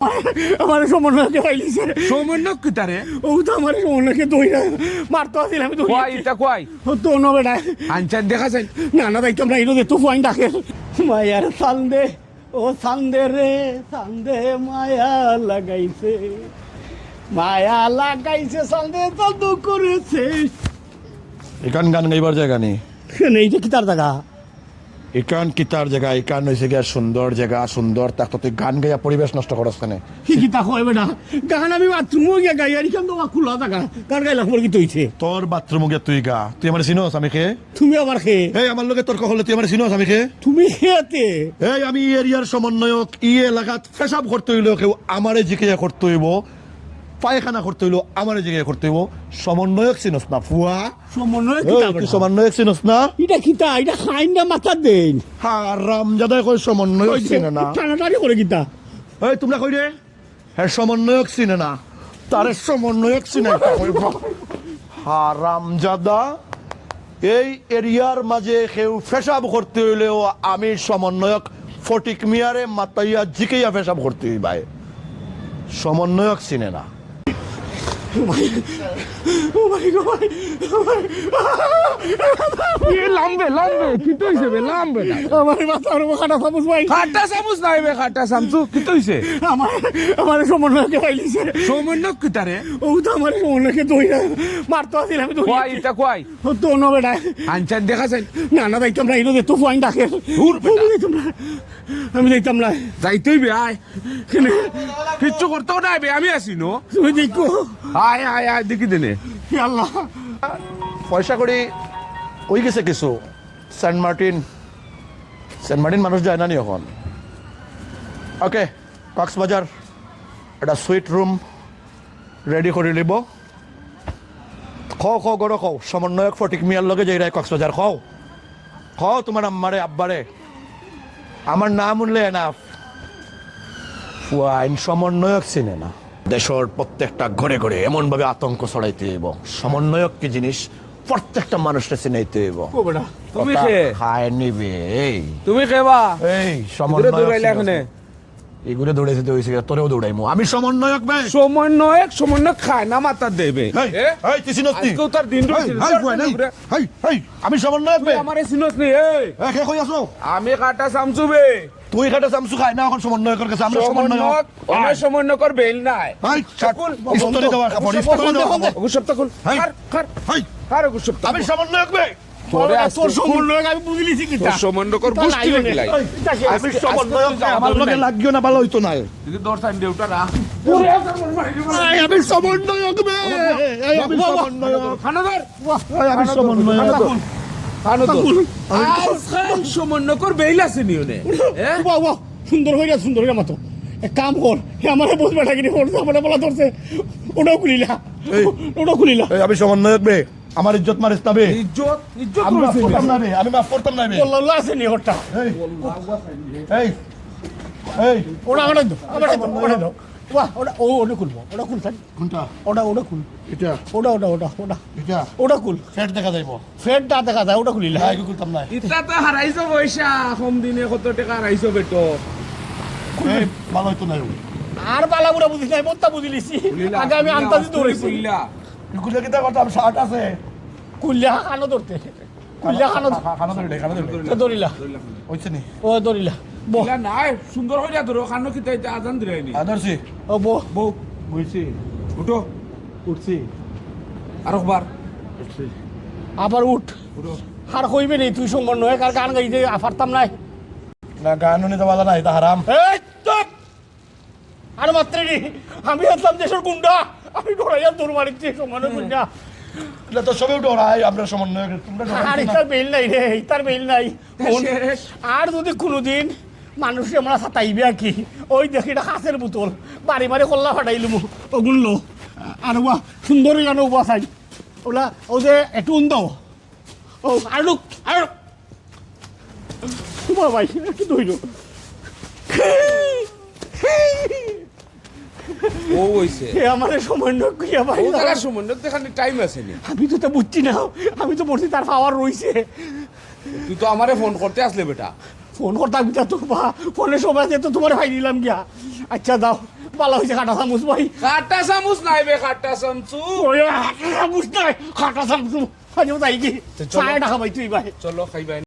আমার সমন্বয়কে পাইলিছে সমন্বয় কি তারে ও তো আমার সমন্বয়কে দইরা মারতে আসছিল আমি দই কয় এটা কয় তো ন বেটা আনচান দেখা যায় না না দায়িত্ব আমরা এনো তো পয়েন্ট ডাকে মায়ার সান্দে ও সান্দে রে সান্দে মায়া লাগাইছে সান্দে তো করেছে এখান গান গাইবার জায়গা নেই এই যে কিতার জায়গা এখান কিতার জায়গা এখান হয়েছে গিয়া সুন্দর জায়গা সুন্দর তাক তুই গান গাইয়া পরিবেশ নষ্ট করস কেন কি কিতা হয় বেটা গান আমি বাথরুমও গিয়া গাই আর কেন তোমার খোলা জায়গা গান গাইলাম বলে কি তৈছে তোর বাথরুম গিয়া তুই গা তুই আমার চিনোস আমি খে তুমি আমার খেয়ে এই আমার লগে তর্ক হলে তুই আমার চিনোস আমি খে তুমি খেতে এই আমি এরিয়ার সমন্বয়ক এলাকাত পেশাব করতে হইলেও কেউ আমারে জিজ্ঞাসা করতে হইব পায়খানা করতে হইলো আমারে জিজ্ঞাসা করতে হইব সমন্বয়ক চিনোস না ফুয়া সমন্বয় এই, তুই সমন্বয়ক চিনোস না এটা কিতা এটা খাইন না মাথা দেন হারাম জাদাই কই সমন্বয়ক চিনে না টানাটানি করে কিতা এই তোমরা কই রে হ্যাঁ সমন্বয়ক চিনে না তারে সমন্বয়ক চিনে হারাম জাদা এই এরিয়ার মাঝে কেউ পেশাব করতে হইলেও আমি সমন্বয়ক ফটিক মিয়ারে মাতাইয়া জিকেইয়া পেশাব করতে হইবাই সমন্বয়ক চিনে না ও মাই গড লাম্বে লাম্বে কি তো হইছে বে লাম্বে না আমার মাথার কাটা সামুস ভাই খাটা চামচ নাই বে খাটা চামচু কি তো হইছে আমার সমন্বয়কে পাইলিছে সমন্বয় কি তারে ও তো আমার সমন্বয়কে দইরা মারতে আসছিল আমি দই কয় এটা কয় তো ন বেটা আনচান দেখা যায় না না দায়িত্ব আমরা এনো তো পয়েন্ট ডাকে দূর বেটা। আমি দেখতাম না যাইতেই বে আয় কিচ্ছু করতেও নাই বে আমি আছি নো তুমি দেখো আয় আয় আয় দেখি দেনে আল্লাহ পয়সা করি ওই গেছে কিছু সেন্ট মার্টিন মানুষ যায় না নি এখন ওকে কক্সবাজার একটা সুইট রুম রেডি করে নিব খাও গড় খাও সমন্বয়ক ফটিক মিয়ার লগে যাই রায় কক্সবাজার খাও তোমার আম্মারে আব্বারে আমার নাম উনলে এনাফ ওয়াইন সমন্বয়ক চিনে না দেশের প্রত্যেকটা ঘরে ঘরে এমন ভাবে আতঙ্ক ছড়াইতে হইব সমন্বয়ক কি জিনিস প্রত্যেকটা মানুষকে চিনাইতে হইব ও বেটা তুমি কথা কে খায় নিবে এই তুমি কেবা এই দূরে দৌড়াইলে সমন্বয়ক এখানে এগুলো দৌড়াইতে তো হইছে তোরেও দৌড়াইমু আমি সমন্বয়ক ভাই সমন্বয় খায় না মাতা দেবে এই তুই চিনস নি আজকেও তার দিন রয়েছে আমি সমন্বয়ক ভাই আমারে চিনস নি এই কে কই আছো আমি কাটা চামচু বে তুই খাটা চামচু খাই না এখন সমন্বয়কের কাছে আমরা সমন্বয়ক সমন্বয় কর বেল নাই এই চাকুল ইস্তরি দেওয়া কাপড় ইস্তরি দেওয়া কাপড় অগুসপ্তাহ কুল হেই। খার হেই, অগুসপ্তাহ আমি সমন্বয়ক ভাই তোরে তোর সমন্বয়ক আমি বুঝলিছি কি তোর সমন্বয় কর বুঝতি লাই আমি সমন্বয়ক ভাই, আমার লগে লাগিও না ভালো হইতো না যদি দর সাইন দেউটা রা আমি সমন্বয়ক ভাই আমি সমন্বয়ক খানাদার আমি সমন্বয়ক খানাদার আজকাল সমন্বয় কর বেল আছে নিওনে বাহ সুন্দর হইয়া মতো এক কাম কর হে আমার বস বেটা কিনে করছে আমার বলা ধরছে ওটাও খুলিলা এই আমি সমন্বয়ক ভাই আমার ইজ্জত মারিস না বে ইজ্জত আমি মাফ রয়েছে করতাম না বে আমি মাফ করতাম না বে বললো আছে নি ওটা এই এই ওটা দাও বাহ ওটা খুলবো ওটা খুলছেন কোনটা ওটা খুল এটা এটা ওটা খুল ফ্যাট দেখা যাইব ফেরটা দেখা যায় ওটা খুলিলা হ্যাঁ খুলতাম না ইটা তো হারাইছো পয়সা কম দিনে কত টাকা হারাইছো বেটো এই ভালো হইতো না আর বালা বুড়া বুঝিস নাই বত্তা বুঝিলিছি আগে আমি আন্তাজি দৌড়েছি এগুলো কি তা করতাম শার্ট আছে কুল্লা খানো ধরতে কুল্লা খানো খানা ধরে দৌড়িলা হইছে নি ও দৌড়িলা বহ নাই সুন্দর হয়ে যা ধরো খানো কি তাই আজান দিরাইনি আদর্শি ও বহ বউ বইছি উঠো উঠছি আর একবার আবার উঠ উঠো আর কইবে নেই তুই সমন্বয় আর গান গাইতে পারতাম নাই না গান নিতে পারলা না এটা হারাম এই চুপ আর মাত্র আমি আসলাম দেশের গুন্ডা আমি ডরাইয়া তোর বাড়িতে সমন্বয় গুন্ডা এটা তো সবে ডরাই আমরা সমন্বয় তোমরা আর ইতার বেল নাই রে ইতার বেল নাই আর যদি কোনোদিন মানুষ আমরা সাতাইবে আর কি ওই দেখি এটা কাঁচের বোতল বাড়ি বাড়ি কল্লা ফাটাইলুম ওগুলো আর ওয়া সুন্দর গানো ওয়া চাই ওলা ও যে একটু দাও ও আর লোক আর তোমার ভাই একটু ধইল ও হইছে আমার সমন্বয় কইয়া ভাই ও তার সমন্বয় দেখানি টাইম আছে নি আমি তো তা বুঝছি না আমি তো বলছি তার পাওয়ার রইছে তুই তো আমারে ফোন করতে আসলে বেটা ফোন করতাম তো ফোনে সময় আছে তো তোমার ভাই দিলাম গিয়া আচ্ছা দাও ভালো হয়েছে কাটা চামচ ভাই কাটা চামচ নাই বে কাটা চামচু ওই কাটা চামচ নাই কাটা চামচ আজ তাই কি তো চলো। 4 টাকা ভাই তুই ভাই চলো খাইবা